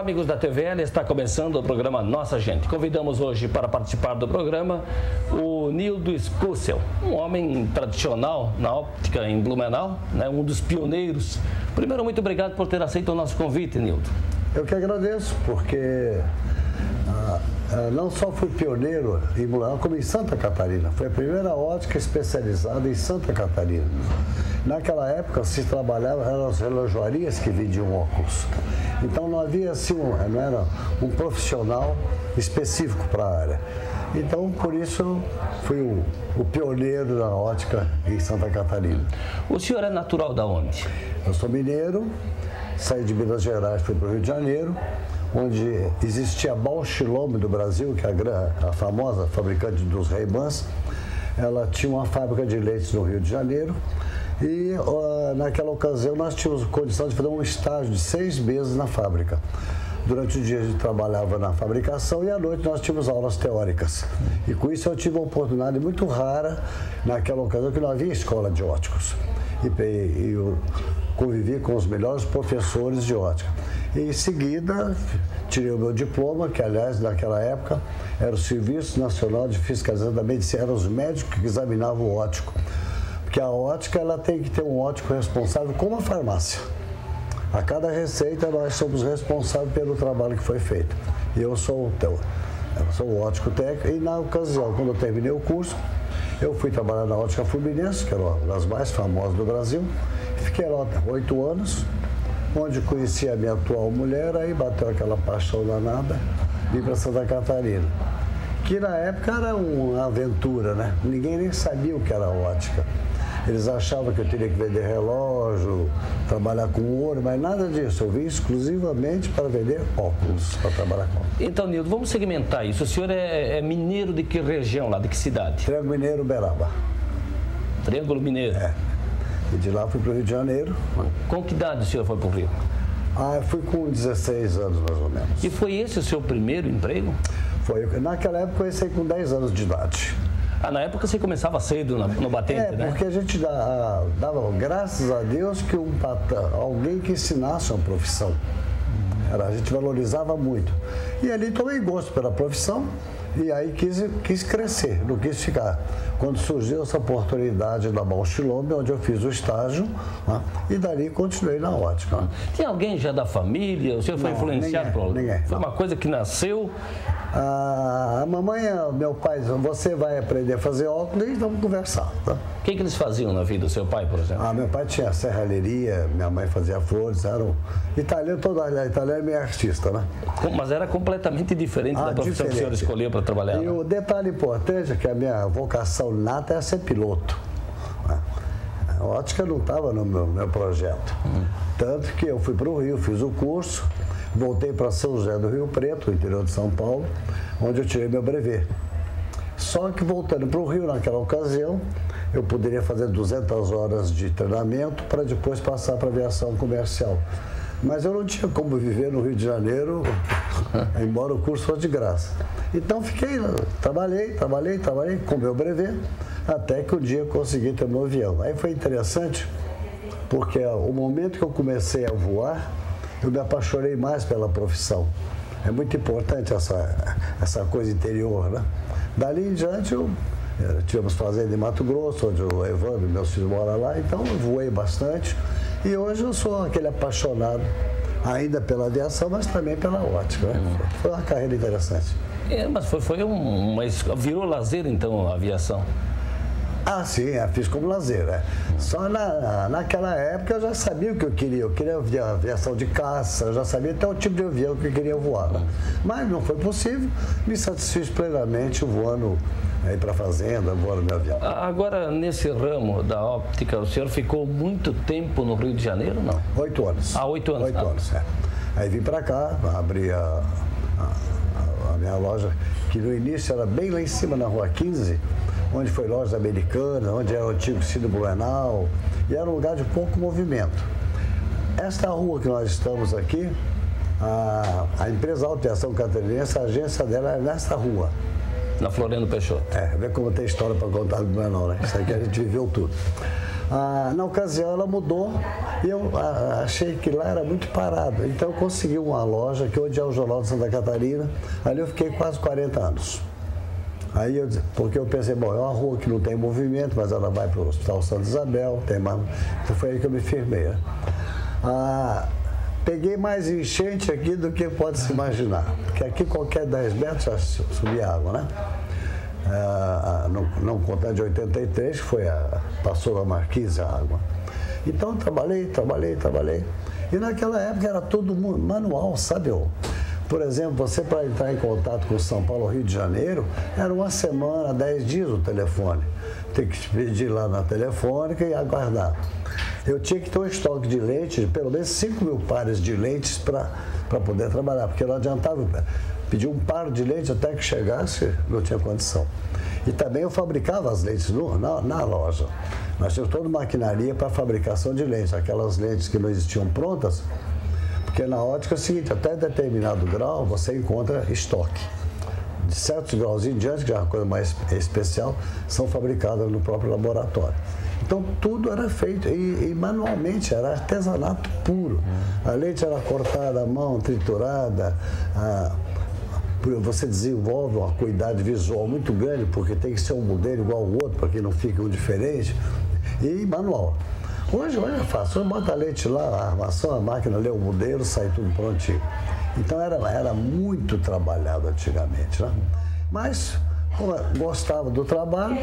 amigos da TVL, está começando o programa Nossa Gente. Convidamos hoje para participar do programa o Nildo Scussel, um homem tradicional na óptica em Blumenau, né, um dos pioneiros. Primeiro, muito obrigado por ter aceito o nosso convite, Nildo. Eu que agradeço, porque não só fui pioneiro em Blumenau, como em Santa Catarina. Foi a primeira ótica especializada em Santa Catarina. Naquela época se trabalhava, eram as relojoarias que vendiam óculos. Então não havia assim, não era um profissional específico para a área. Então por isso eu fui o pioneiro da ótica em Santa Catarina. O senhor é natural da onde? Eu sou mineiro, saí de Minas Gerais, fui para o Rio de Janeiro, onde existia a Bausch Lomb do Brasil, que é a famosa fabricante dos Ray-Bans. Ela tinha uma fábrica de leites no Rio de Janeiro e naquela ocasião nós tínhamos condição de fazer um estágio de 6 meses na fábrica. Durante o dia a gente trabalhava na fabricação e à noite nós tínhamos aulas teóricas. E com isso eu tive uma oportunidade muito rara naquela ocasião que não havia escola de óticos. E eu convivi com os melhores professores de ótica. E em seguida, tirei o meu diploma, que aliás, naquela época, era o Serviço Nacional de Fiscalização da Medicina, eram os médicos que examinavam o ótico. Porque a ótica, ela tem que ter um ótico responsável como a farmácia. A cada receita, nós somos responsáveis pelo trabalho que foi feito. E eu sou o ótico técnico, e na ocasião, quando eu terminei o curso, eu fui trabalhar na Ótica Fluminense, que era uma das mais famosas do Brasil. Fiquei lá 8 anos, onde conheci a minha atual mulher, aí bateu aquela paixão danada, vim para Santa Catarina. Que na época era uma aventura, né? Ninguém nem sabia o que era ótica. Eles achavam que eu teria que vender relógio, trabalhar com ouro, mas nada disso. Eu vim exclusivamente para vender óculos, para trabalhar com óculos. Então, Nildo, vamos segmentar isso. O senhor é mineiro de que região lá, de que cidade? Triângulo Mineiro, Uberaba. Triângulo Mineiro? É. E de lá fui para o Rio de Janeiro. Com que idade o senhor foi para o Rio? Eu fui com 16 anos, mais ou menos. E foi esse o seu primeiro emprego? Foi. Naquela época eu comecei com 10 anos de idade. Na época você começava cedo no batente, né? Porque a gente dava graças a Deus que alguém que ensinasse uma profissão. A gente valorizava muito. E ali tomei gosto pela profissão e aí quis crescer, não quis ficar. Quando surgiu essa oportunidade da Bausch Lomb, onde eu fiz o estágio, e dali continuei na ótica. Tem alguém já da família? O senhor foi influenciado por alguém? Ninguém. Foi uma coisa que nasceu? A mamãe e meu pai diziam, você vai aprender a fazer óculos e vamos conversar. Tá? O que eles faziam na vida do seu pai, por exemplo? Meu pai tinha serralheria, minha mãe fazia flores, era italiano, italiano é meio artista, né? Mas era completamente diferente da profissão que o senhor escolheu para trabalhar. E o detalhe importante é que a minha vocação nata era ser piloto. A ótica não estava no meu projeto. Tanto que eu fui para o Rio, fiz o curso, voltei para São José do Rio Preto, interior de São Paulo, onde eu tirei meu brevet. Só que voltando para o Rio naquela ocasião, eu poderia fazer 200 horas de treinamento para depois passar para a aviação comercial. Mas eu não tinha como viver no Rio de Janeiro, embora o curso fosse de graça. Então fiquei lá, trabalhei com meu brevet, até que um dia eu consegui ter meu avião. Aí foi interessante, porque o momento que eu comecei a voar, eu me apaixonei mais pela profissão. É muito importante essa coisa interior, né? Dali em diante, tivemos fazenda em Mato Grosso, onde o Evandro, meus filhos moram lá, então eu voei bastante. E hoje eu sou aquele apaixonado, ainda pela aviação, mas também pela ótica, né? Foi uma carreira interessante. Mas virou lazer, então, a aviação? Sim, fiz como lazer, né? Só naquela época eu já sabia o que eu queria. Eu queria aviação de caça, eu já sabia até o tipo de avião que eu queria voar. Né? Mas não foi possível, me satisfiz plenamente voando aí para a fazenda, voando meu avião. Agora, nesse ramo da óptica, o senhor ficou muito tempo no Rio de Janeiro, não? 8 anos. 8 anos. 8 anos, é. Aí vim para cá, abri a minha loja, que no início era bem lá em cima, na Rua 15, onde foi lojas americanas, onde era o antigo Cine Blumenau, e era um lugar de pouco movimento. Esta rua que nós estamos aqui, a empresa Autoaviação Catarinense, a agência dela é nesta rua. Na Floriano Peixoto. Vê como tem história para contar do Blumenau, né? Isso aqui a gente viveu tudo. Na ocasião ela mudou E eu achei que lá era muito parado. Então eu consegui uma loja que hoje é o Jornal de Santa Catarina. Ali eu fiquei quase 40 anos. Aí porque eu pensei, bom, é uma rua que não tem movimento, mas ela vai para o Hospital Santa Isabel, tem mais. Então foi aí que eu me firmei. Né? Peguei mais enchente aqui do que pode se imaginar. Porque aqui qualquer 10 metros já subia água, né? Não contar de 83, que passou da Marquise a água. Então eu trabalhei. E naquela época era tudo manual, sabe? Por exemplo, você para entrar em contato com São Paulo, Rio de Janeiro, era uma semana, 10 dias o telefone. Tem que pedir lá na telefônica e aguardar. Eu tinha que ter um estoque de lentes, pelo menos 5.000 pares de lentes para poder trabalhar, porque não adiantava pedir um par de lentes até que chegasse, não tinha condição. E também eu fabricava as lentes na loja. Nós tínhamos toda maquinaria para fabricação de lentes, aquelas lentes que não existiam prontas, porque na ótica é o seguinte, até determinado grau você encontra estoque. De certos graus em diante, que já é uma coisa mais especial, são fabricadas no próprio laboratório. Então tudo era feito e manualmente, era artesanato puro. A lente era cortada à mão, triturada, você desenvolve uma acuidade visual muito grande, porque tem que ser um modelo igual ao outro, para que não fique um diferente, e manual. Hoje é fácil, você bota a lente lá, a armação, a máquina lê o modelo, sai tudo prontinho. Então era muito trabalhado antigamente, né? Mas, como eu gostava do trabalho,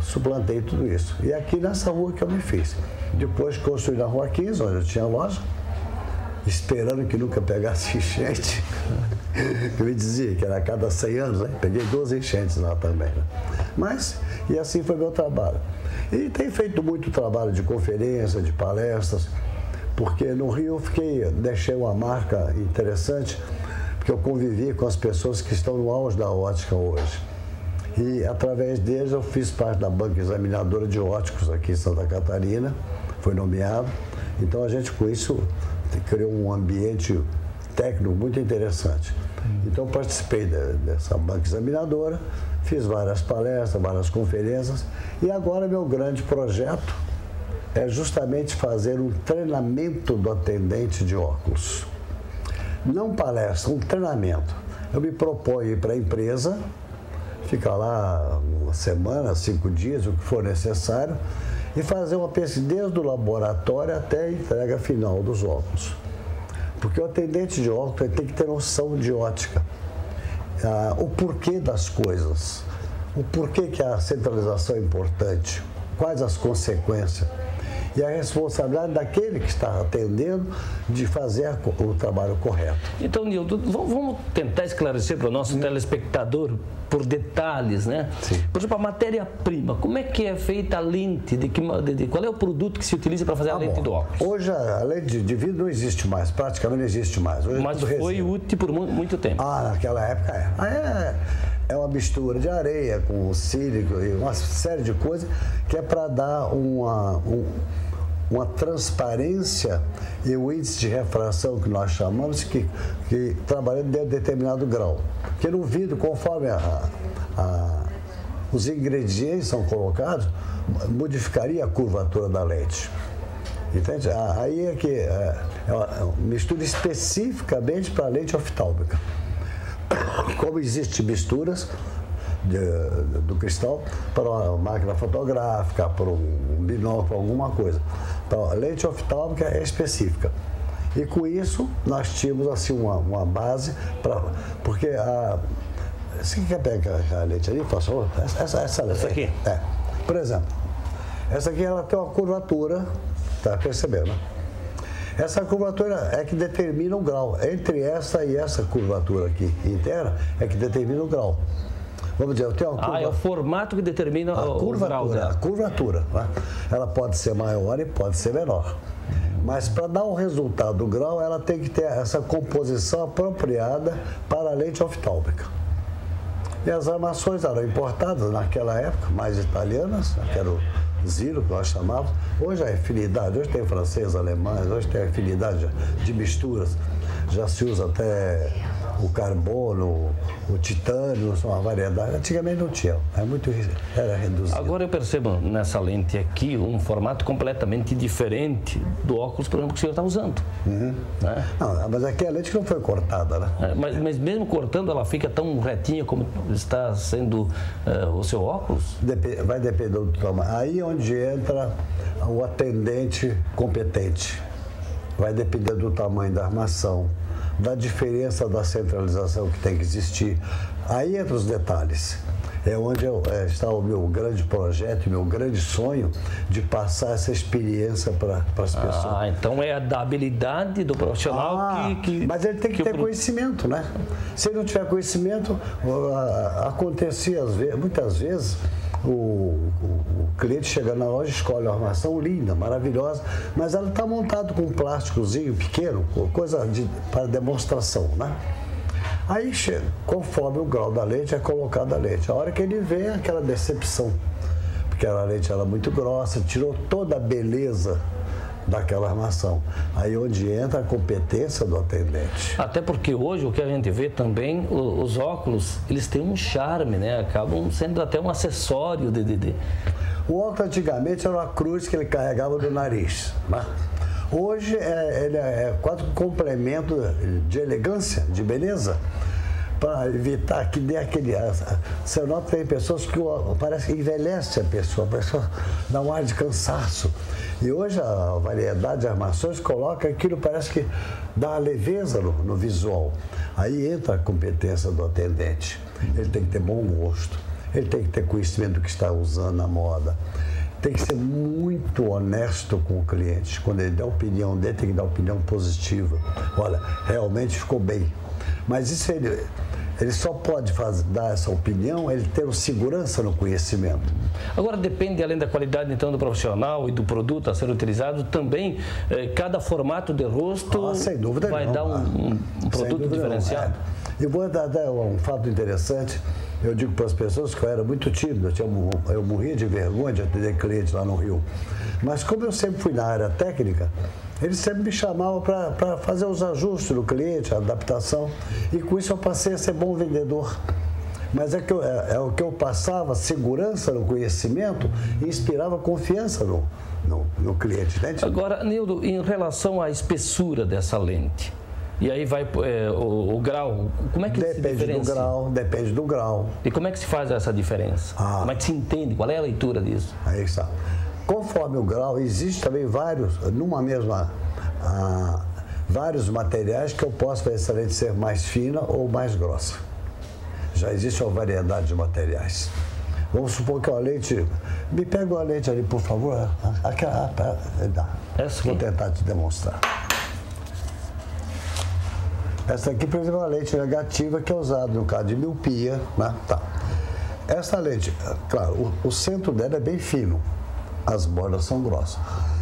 suplantei tudo isso. E aqui nessa rua que eu me fiz. Depois construí na Rua 15, onde eu tinha loja, esperando que nunca pegasse enchente. Eu me dizia que era a cada 100 anos, né? Peguei 12 enchentes lá também. Né? Mas, e assim foi meu trabalho. E tenho feito muito trabalho de conferência, de palestras, porque no Rio eu deixei uma marca interessante, porque eu convivi com as pessoas que estão no auge da ótica hoje. E através deles eu fiz parte da banca examinadora de óticos aqui em Santa Catarina, foi nomeado. Então a gente com isso criou um ambiente técnico muito interessante. Então participei dessa banca examinadora, fiz várias palestras, várias conferências e agora meu grande projeto é justamente fazer um treinamento do atendente de óculos. Não palestra, um treinamento. Eu me proponho ir para a empresa, ficar lá uma semana, 5 dias, o que for necessário, e fazer uma pesquisa desde o laboratório até a entrega final dos óculos. Porque o atendente de óculos tem que ter noção de ótica, o porquê das coisas, o porquê que a centralização é importante, quais as consequências. E a responsabilidade daquele que está atendendo de fazer o trabalho correto. Então, Nildo, vamos tentar esclarecer para o nosso telespectador por detalhes, né? Sim. Por exemplo, a matéria-prima, como é que é feita a lente? Qual é o produto que se utiliza para fazer a lente do óculos? Hoje a lente de vidro não existe mais, praticamente não existe mais. Hoje mas foi útil por muito tempo. Naquela época é uma mistura de areia com sílico e uma série de coisas que é para dar uma transparência e o índice de refração que nós chamamos que trabalha dentro de determinado grau. Porque no vidro, conforme os ingredientes são colocados, modificaria a curvatura da lente. Entende? Aí é que é uma mistura especificamente para a lente oftálmica. Como existem misturas do cristal para uma máquina fotográfica, para um binóculo, alguma coisa. Então, a lente oftálmica é específica. E com isso, nós tínhamos assim, uma base, porque você quer pegar a lente ali, por favor? Essa lente aqui? Por exemplo, essa aqui ela tem uma curvatura, tá percebendo? Essa curvatura é que determina o grau. Entre essa e essa curvatura aqui interna é que determina o grau. Vamos dizer, eu tenho uma curva... é o formato que determina o grau dela. A curvatura, né? Ela pode ser maior e pode ser menor. Mas para dar o resultado do grau, ela tem que ter essa composição apropriada para a lente oftálmica. E as armações eram importadas naquela época, mais italianas, que era o Ziro, que nós chamávamos. Hoje a afinidade, hoje tem francês, alemães, hoje tem afinidade de misturas. Já se usa até o carbono, o titânio, são uma variedade. Antigamente não tinha, era reduzido. Agora eu percebo nessa lente aqui um formato completamente diferente do óculos, por exemplo, que o senhor está usando. Né? Não, mas aqui a lente que não foi cortada, né? Mas mesmo cortando, ela fica tão retinha como está sendo o seu óculos? Vai depender do tamanho. Aí onde entra o atendente competente. Vai depender do tamanho da armação, da diferença da centralização que tem que existir. Aí entra os detalhes. É onde está o meu grande projeto, meu grande sonho de passar essa experiência para as pessoas. Então é da habilidade do profissional que... Mas ele tem que ter conhecimento, né? Se ele não tiver conhecimento, acontecia muitas vezes... O cliente chega na loja, escolhe uma armação linda, maravilhosa, mas ela está montada com um plásticozinho pequeno, coisa para demonstração, né? Aí, conforme o grau da lente, é colocada a lente. A hora que ele vê, aquela decepção, porque a lente era muito grossa, tirou toda a beleza daquela armação. Aí onde entra a competência do atendente. Até porque hoje o que a gente vê também, os óculos, eles têm um charme, né? Acabam sendo até um acessório de... O óculos antigamente era uma cruz que ele carregava do nariz, né? Hoje ele é quase um complemento de elegância, de beleza, para evitar que dê aquele... Você nota que tem pessoas que parece que envelhece a pessoa dá um ar de cansaço. E hoje a variedade de armações coloca aquilo, parece que dá uma leveza no visual. Aí entra a competência do atendente. Ele tem que ter bom gosto, ele tem que ter conhecimento do que está usando na moda. Tem que ser muito honesto com o cliente. Quando ele dá a opinião dele, tem que dar opinião positiva. Olha, realmente ficou bem. Mas isso ele só pode dar essa opinião, ele ter segurança no conhecimento. Agora depende, além da qualidade então do profissional e do produto a ser utilizado, também cada formato de rosto sem dúvida vai dar um produto diferenciado. E vou dar um fato interessante. Eu digo para as pessoas que eu era muito tímido, eu morria de vergonha de atender cliente lá no Rio. Mas como eu sempre fui na área técnica, eles sempre me chamavam para fazer os ajustes do cliente, a adaptação. E com isso eu passei a ser bom vendedor. Mas é o que eu passava, segurança no conhecimento, e inspirava confiança no cliente. Né? Agora, Nildo, em relação à espessura dessa lente, e aí vai o grau, como é que se diferencia? Depende do grau. E como é que se faz essa diferença? Como é que se entende? Qual é a leitura disso? Aí está. Conforme o grau, existe também vários materiais que eu posso fazer essa lente ser mais fina ou mais grossa. Já existe uma variedade de materiais. Vamos supor que uma lente... Me pega uma lente ali, por favor. Vou tentar te demonstrar. Essa aqui, por exemplo, é uma lente negativa que é usada no caso de miopia. Né? Tá. Essa lente, claro, o centro dela é bem fino. As bordas são grossas.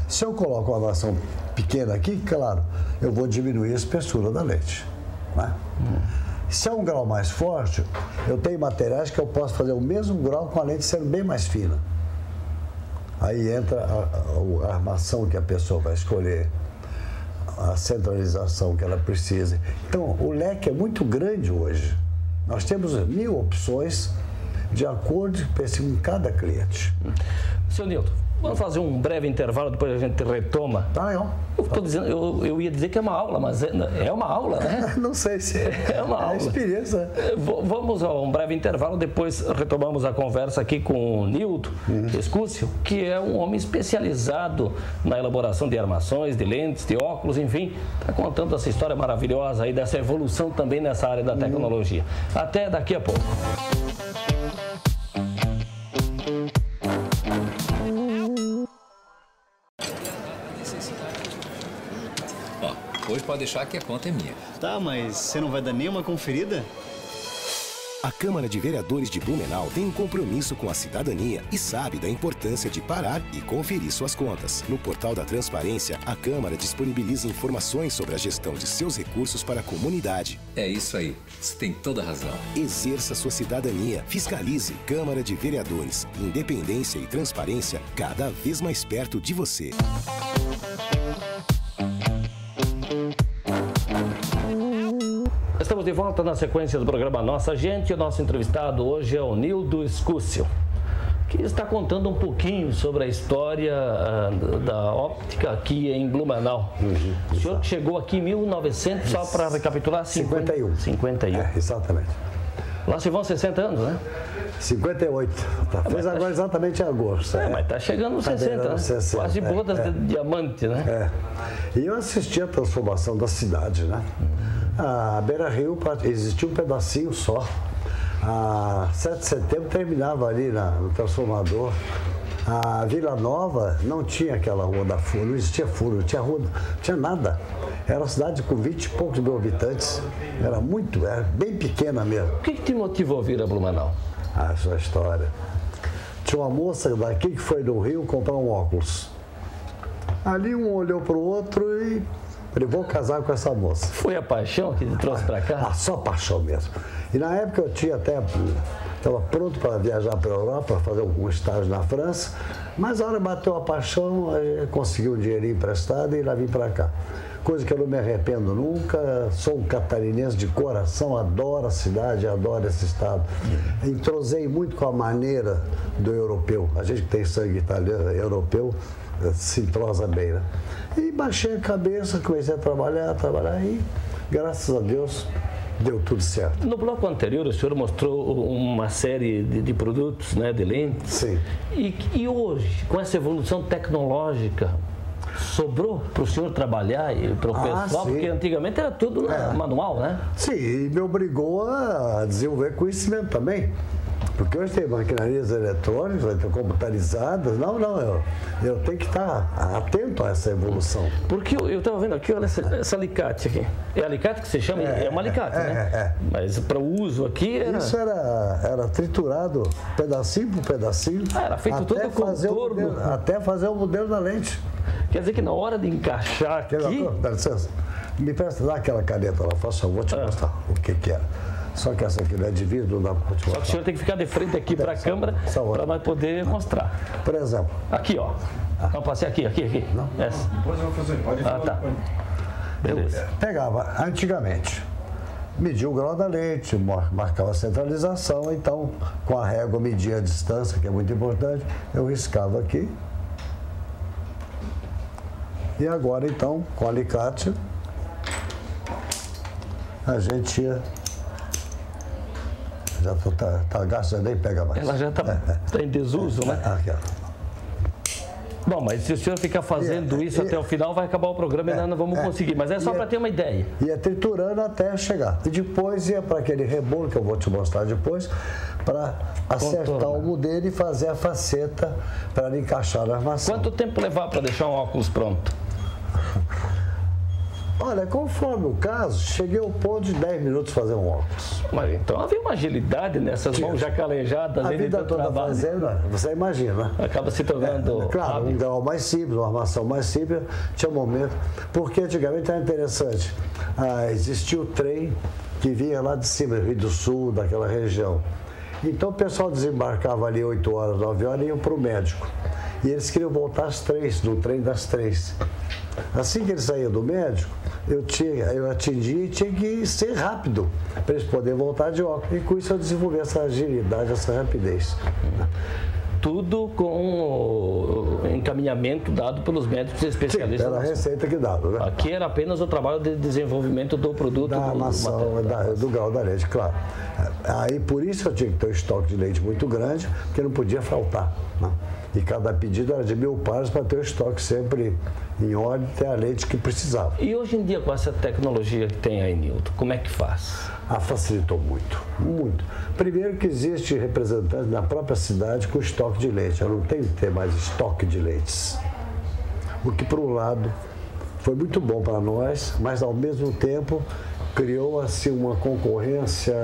Se eu coloco uma armação pequena aqui, claro, eu vou diminuir a espessura da lente. Né? Se é um grau mais forte, eu tenho materiais que eu posso fazer o mesmo grau com a lente sendo bem mais fina. Aí entra a armação que a pessoa vai escolher, a centralização que ela precisa. Então, o leque é muito grande hoje. Nós temos 1000 opções de acordo com cada cliente. Senhor Nildo, vamos fazer um breve intervalo, depois a gente retoma. Eu ia dizer que é uma aula, mas é uma aula, né? Não sei se é uma aula. É experiência. Vamos a um breve intervalo, depois retomamos a conversa aqui com o Nildo Escúcio, que é um homem especializado na elaboração de armações, de lentes, de óculos, enfim, está contando essa história maravilhosa aí dessa evolução também nessa área da tecnologia. Até daqui a pouco. Hoje pode deixar que a conta é minha. Tá, mas você não vai dar nenhuma conferida? A Câmara de Vereadores de Blumenau tem um compromisso com a cidadania e sabe da importância de parar e conferir suas contas. No portal da Transparência, a Câmara disponibiliza informações sobre a gestão de seus recursos para a comunidade. É isso aí. Você tem toda a razão. Exerça sua cidadania. Fiscalize. Câmara de Vereadores. Independência e transparência cada vez mais perto de você. Estamos de volta na sequência do programa Nossa Gente. O nosso entrevistado hoje é o Nildo Escúcio, que está contando um pouquinho sobre a história da óptica aqui em Blumenau. O senhor que chegou aqui em 1900, só para recapitular, 51. 51. Exatamente. Lá se vão 60 anos, né? 58. Fez agora exatamente em agosto. Mas está chegando nos 60, né? 60, quase bodas de diamante, né? E eu assisti a transformação da cidade, né? A Beira Rio existia um pedacinho só. A 7 de setembro terminava ali no Transformador. A Vila Nova não tinha aquela rua da Furo, não existia Furo, não tinha rua, não tinha nada. Era uma cidade com 20 e poucos mil habitantes. Era bem pequena mesmo. O que te motivou a vir a Blumenau? Essa é a história. Tinha uma moça daqui que foi do Rio comprar um óculos. Ali um olhou para o outro e falei, vou casar com essa moça. Foi a paixão que te trouxe para cá? Só paixão mesmo. E na época eu estava pronto para viajar para a Europa, fazer um estágio na França, mas a hora bateu a paixão, consegui um dinheirinho emprestado e lá vim para cá. Coisa que eu não me arrependo nunca, sou um catarinense de coração, adoro a cidade, adoro esse estado. Entrosei muito com a maneira do europeu, a gente que tem sangue italiano, europeu, se entrosa bem, né? E baixei a cabeça, comecei a trabalhar e graças a Deus deu tudo certo. No bloco anterior, o senhor mostrou uma série de produtos, né, de lentes. Sim. E hoje, com essa evolução tecnológica, sobrou para o senhor trabalhar e para o pessoal? Sim. Porque antigamente era tudo manual, né? Sim, e me obrigou a desenvolver conhecimento também. Porque hoje tem maquinarias eletrônicas, computarizadas. Eu tenho que estar atento a essa evolução. Porque eu estava vendo aqui, olha esse alicate aqui. É alicate que se chama? É um alicate, né? Mas para o uso aqui era... Isso era triturado pedacinho por pedacinho. Era feito todo o contorno. Até fazer o modelo da lente. Quer dizer que na hora de encaixar aqui... Dá licença. Me presta, dá aquela caneta lá, faça, eu vou te mostrar o que era. Só que essa aqui não é de vidro, não dá para te mostrar. Só que o senhor tem que ficar de frente aqui para a câmera para nós poder mostrar. Por exemplo. Aqui, ó. Não, passei aqui. Não? Essa. Depois eu vou fazer, pode falar. Tá. Beleza. Eu pegava, antigamente, media o grau da lente, marcava a centralização, então, com a régua media a distância, que é muito importante, eu riscava aqui. E agora, então, com o alicate, a gente ia... Já tá gasto, já nem pega mais. Ela já está em desuso, né? Aqui, ó. Bom, mas se o senhor ficar fazendo isso até o final, vai acabar o programa e nós não vamos conseguir. Mas é só para ter uma ideia. Ia triturando até chegar. E depois ia para aquele rebolo, que eu vou te mostrar depois, para acertar o modelo e fazer a faceta para encaixar na armação. Quanto tempo levar para deixar um óculos pronto? Olha, conforme o caso, cheguei ao ponto de 10 minutos fazer um óculos. Mas então havia uma agilidade nessas mãos já calejadas. A vida toda fazendo, você imagina. Acaba se tornando claro, um grau mais simples, uma armação mais simples, tinha um momento. Porque antigamente era interessante. Existia o trem que vinha lá de cima, Rio do Sul, daquela região. Então o pessoal desembarcava ali 8 horas, 9 horas e iam para o médico. E eles queriam voltar às 3, no trem das 3. Assim que eles saíam do médico, eu atingia e tinha que ser rápido para eles poderem voltar de óculos. E com isso eu desenvolvi essa agilidade, essa rapidez. Tudo com o encaminhamento dado pelos médicos especialistas. Sim, era a receita que dava, né? Aqui era apenas o trabalho de desenvolvimento do produto. Da armação, do grau da lente, claro. Aí por isso eu tinha que ter um estoque de leite muito grande, porque não podia faltar, né? E cada pedido era de 1000 pares para ter o estoque sempre em ordem, ter a leite que precisava. E hoje em dia, com essa tecnologia que tem aí, Nildo, como é que faz? Facilitou muito, muito. Primeiro que existe representante na própria cidade com estoque de leite. Eu não tenho que ter mais estoque de leites. O que, por um lado, foi muito bom para nós, mas, ao mesmo tempo, criou-se uma concorrência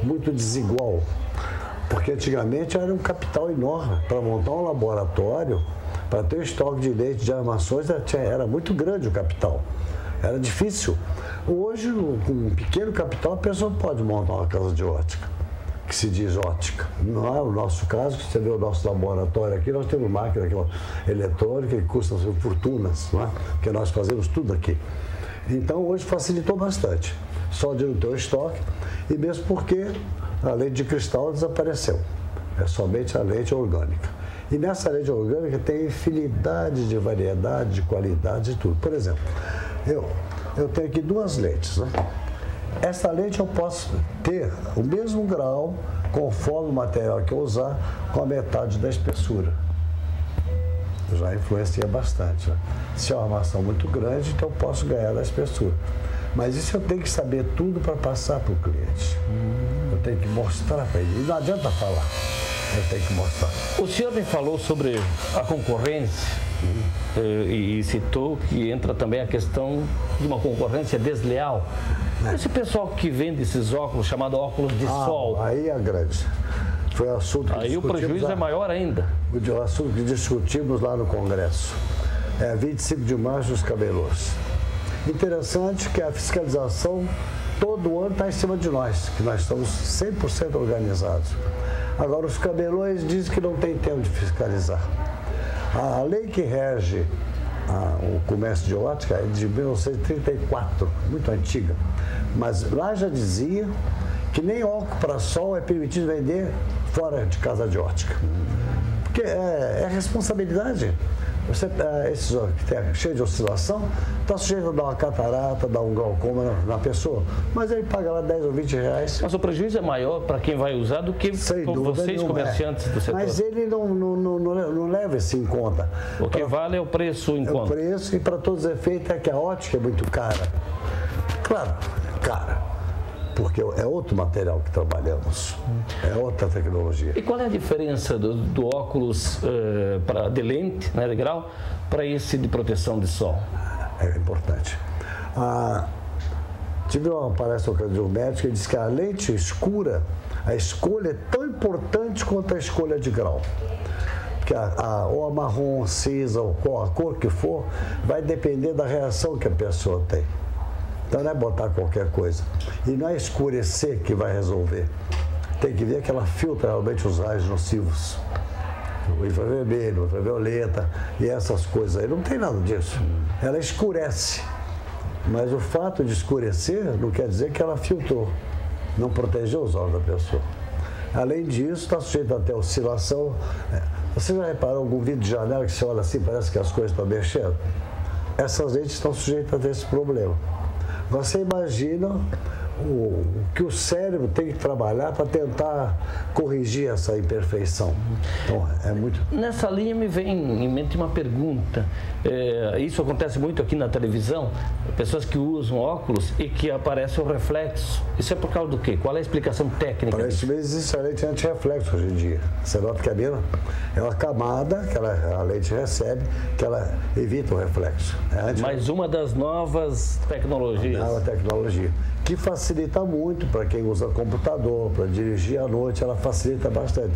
muito desigual. Porque antigamente era um capital enorme. Para montar um laboratório, para ter estoque de leite de armações, era muito grande o capital. Era difícil. Hoje, com um pequeno capital, a pessoa pode montar uma casa de ótica, que se diz ótica. Não é o nosso caso, você vê o nosso laboratório aqui, nós temos máquina eletrônica que custa fortunas, não é? Porque nós fazemos tudo aqui. Então, hoje facilitou bastante. Só de não ter o estoque, e mesmo porque a lente de cristal desapareceu. É somente a lente orgânica. E nessa lente orgânica tem infinidade de variedade, de qualidade e tudo. Por exemplo, eu tenho aqui duas lentes, né? Essa lente eu posso ter o mesmo grau, conforme o material que eu usar, com a metade da espessura. Já influencia bastante, né? Se é uma armação muito grande, então eu posso ganhar da espessura. Mas isso eu tenho que saber tudo para passar para o cliente. Eu tenho que mostrar para ele. E não adianta falar, eu tenho que mostrar. O senhor me falou sobre a concorrência e citou que entra também a questão de uma concorrência desleal. Esse pessoal que vende esses óculos, chamado óculos de sol. Aí é grande. Foi o assunto que aí o prejuízo é maior ainda. O assunto que discutimos lá no Congresso. É 25 de março dos camelôs. Interessante que a fiscalização todo ano está em cima de nós, que nós estamos 100% organizados. Agora, os camelôs dizem que não tem tempo de fiscalizar. A lei que rege o comércio de ótica é de 1934, muito antiga. Mas lá já dizia que nem óculos para sol é permitido vender fora de casa de ótica. Porque é responsabilidade. Você, esse que é cheio de oscilação, está sujeito a dar uma catarata, dar um glaucoma na pessoa, mas ele paga lá 10 ou 20 reais. Mas o prejuízo é maior para quem vai usar do que vocês, comerciantes do setor. Mas ele não leva isso em conta. O que vale é o preço em conta. O preço, e para todos os efeitos é que a ótica é muito cara. Claro, cara. Porque é outro material que trabalhamos, é outra tecnologia. E qual é a diferença do óculos de lente, né, de grau, para esse de proteção de sol? É importante. Tive uma palestra de um médico que disse que a lente escura, a escolha é tão importante quanto a escolha de grau. Porque ou a marrom, cinza, ou a cor que for, vai depender da reação que a pessoa tem. Então não é botar qualquer coisa. E não é escurecer que vai resolver. Tem que ver que ela filtra realmente os raios nocivos. O infravermelho, o ultravioleta e essas coisas aí. Não tem nada disso. Ela escurece. Mas o fato de escurecer não quer dizer que ela filtrou. Não protegeu os olhos da pessoa. Além disso, está sujeito até oscilação. Você já reparou algum vídeo de janela que você olha assim, parece que as coisas estão mexendo? Essas lentes estão sujeitas a esse problema. Você imagina o que o cérebro tem que trabalhar para tentar corrigir essa imperfeição. Então, é muito... Nessa linha me vem em mente uma pergunta. Isso acontece muito aqui na televisão, pessoas que usam óculos e que aparece o reflexo. Isso é por causa do quê? Qual é a explicação técnica? Para isso mesmo existe a lente anti-reflexo hoje em dia. Você nota que é uma camada que a lente recebe, que ela evita o reflexo. Mais uma das novas tecnologias. Nova tecnologia. Que facilita muito para quem usa computador, para dirigir à noite, ela facilita bastante.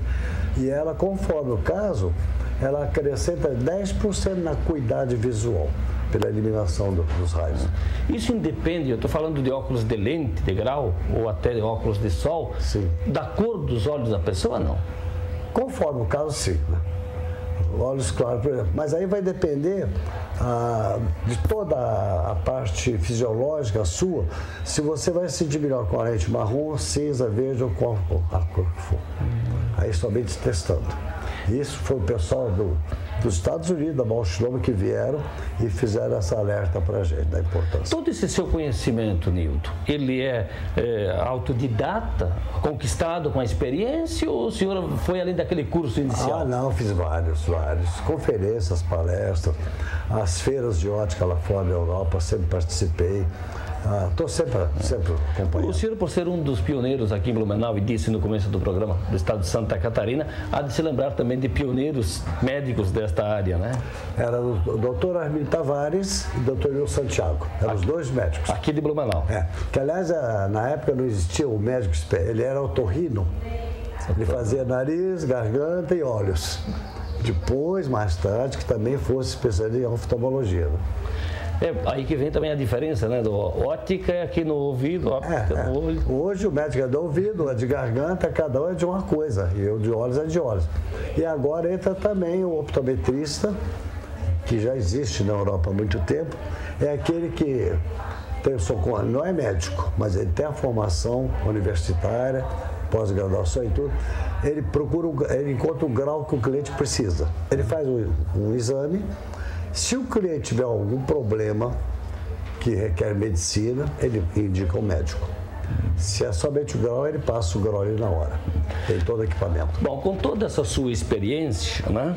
E ela, conforme o caso, ela acrescenta 10% na acuidade visual, pela eliminação dos raios. Isso independe, eu estou falando de óculos de lente, de grau, ou até de óculos de sol, sim, da cor dos olhos da pessoa, não? Conforme o caso, sim, né? Olhos claros, por exemplo. Mas aí vai depender de toda a parte fisiológica sua, se você vai se sentir melhor com a lente marrom, cinza, verde ou com a cor que for. Aí somente testando. Isso foi o pessoal dos Estados Unidos, da Bausch Lomb, que vieram e fizeram essa alerta para a gente, da importância. Todo esse seu conhecimento, Nildo, ele é autodidata, conquistado com a experiência, ou o senhor foi além daquele curso inicial? Não, fiz vários. Conferências, palestras, as feiras de ótica lá fora na Europa, sempre participei. Estou sempre acompanhando. O senhor, por ser um dos pioneiros aqui em Blumenau, e disse no começo do programa, do estado de Santa Catarina, há de se lembrar também de pioneiros médicos desta área, né? Era o doutor Armin Tavares e o doutor Nil Santiago. Eram os dois médicos. Aqui de Blumenau. Que, aliás, na época não existia o médico, ele era otorrino. Ele fazia nariz, garganta e olhos. Depois, mais tarde, que também fosse especialista em oftalmologia. Né? Aí que vem também a diferença, né? Ótica é aqui no ouvido, óptica no olho. Hoje o médico é do ouvido, é de garganta, cada um é de uma coisa. E o de olhos é de olhos. E agora entra também o optometrista, que já existe na Europa há muito tempo. É aquele que não é médico, mas ele tem a formação universitária, pós-graduação e tudo. Ele encontra o grau que o cliente precisa. Ele faz um exame. Se o cliente tiver algum problema que requer medicina, ele indica o médico. Se é somente o grau, ele passa o grau ali na hora. Tem todo o equipamento. Bom, com toda essa sua experiência, né,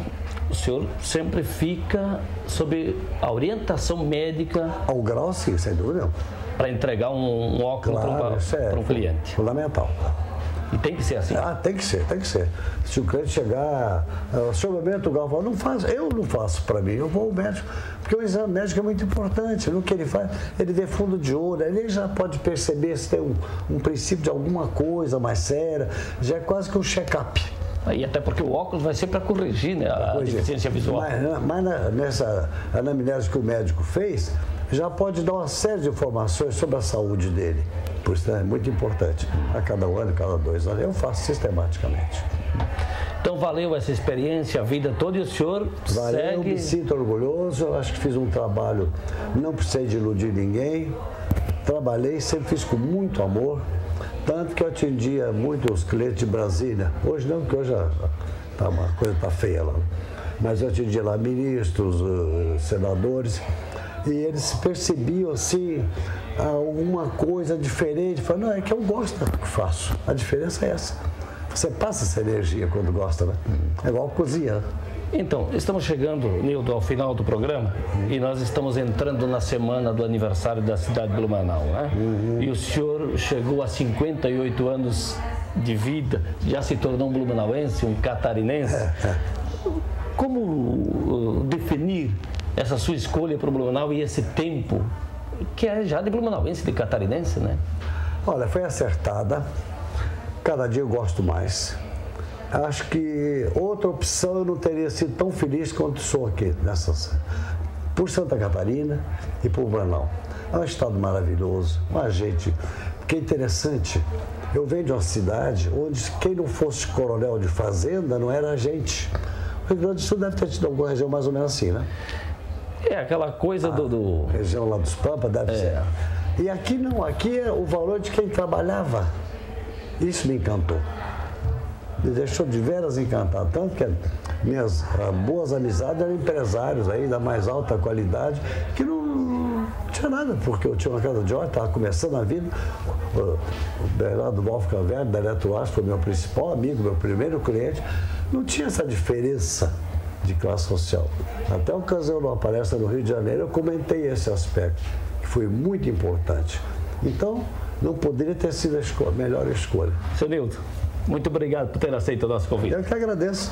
o senhor sempre fica sob a orientação médica... Ao grau, sim, sem dúvida. Para entregar um óculos para um cliente. Fundamental. E tem que ser assim? Tem que ser, tem que ser. Se o cliente chegar, o senhor Roberto Gal fala, não faz, eu não faço para mim, eu vou ao médico. Porque o exame médico é muito importante. No que ele faz, ele vê fundo de olho, ele já pode perceber se tem um princípio de alguma coisa mais séria, já é quase que um check-up. E até porque o óculos vai ser para corrigir, né, a deficiência visual. Mas nessa anamnese que o médico fez, já pode dar uma série de informações sobre a saúde dele. Por isso é muito importante. A cada ano, cada 2 anos, eu faço sistematicamente. Então valeu essa experiência, a vida toda, e o senhor segue... Eu me sinto orgulhoso, eu acho que fiz um trabalho, não precisei de iludir ninguém, trabalhei, sempre fiz com muito amor, tanto que eu atendia muitos clientes de Brasília. Hoje não, porque hoje a coisa está feia lá. Mas eu atendia lá ministros, senadores, e eles percebiam assim alguma coisa diferente. Falaram, não, é que eu gosto do que faço. A diferença é essa. Você passa essa energia quando gosta, né? É igual cozinhar. Então, estamos chegando, Nildo, ao final do programa e nós estamos entrando na semana do aniversário da cidade de Blumenau, né? E o senhor chegou a 58 anos de vida, já se tornou um blumenauense, um catarinense. Como definir essa sua escolha para o Blumenau e esse tempo que é já de blumenauense, de catarinense, né? Olha, foi acertada. Cada dia eu gosto mais. Acho que outra opção eu não teria sido tão feliz quanto sou aqui, por Santa Catarina e por Blumenau. É um estado maravilhoso, uma gente, que é interessante. Eu venho de uma cidade onde quem não fosse coronel de fazenda não era gente. O Rio Grande do Sul deve ter tido alguma região mais ou menos assim, né? É aquela coisa do... Região lá dos Pampas deve ser. E aqui não, aqui é o valor de quem trabalhava. Isso me encantou. Me deixou de veras encantado. Tanto que minhas boas amizades eram empresários aí da mais alta qualidade, que não tinha nada, porque eu tinha uma casa de horta, estava começando a vida. O Bernardo Wolfgang Werner, da Eletroarte, foi meu principal amigo, meu primeiro cliente. Não tinha essa diferença de classe social. Até a ocasião de uma palestra no Rio de Janeiro, eu comentei esse aspecto, que foi muito importante. Então, não poderia ter sido a melhor escolha. Seu Nildo, muito obrigado por ter aceito o nosso convite. Eu que agradeço.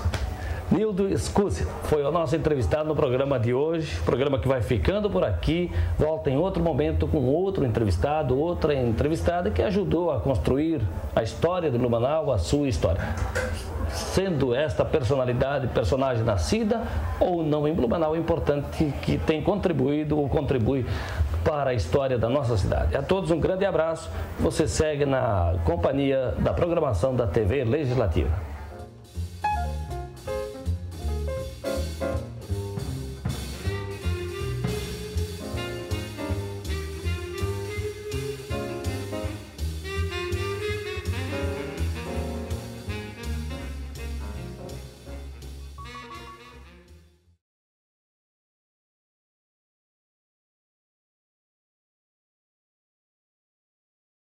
Nildo Scusel foi o nosso entrevistado no programa de hoje, programa que vai ficando por aqui, volta em outro momento com outro entrevistado, outra entrevistada que ajudou a construir a história de Blumenau, a sua história. Sendo esta personagem nascida ou não em Blumenau, é importante que tem contribuído ou contribui para a história da nossa cidade. A todos um grande abraço. Você segue na companhia da programação da TV Legislativa.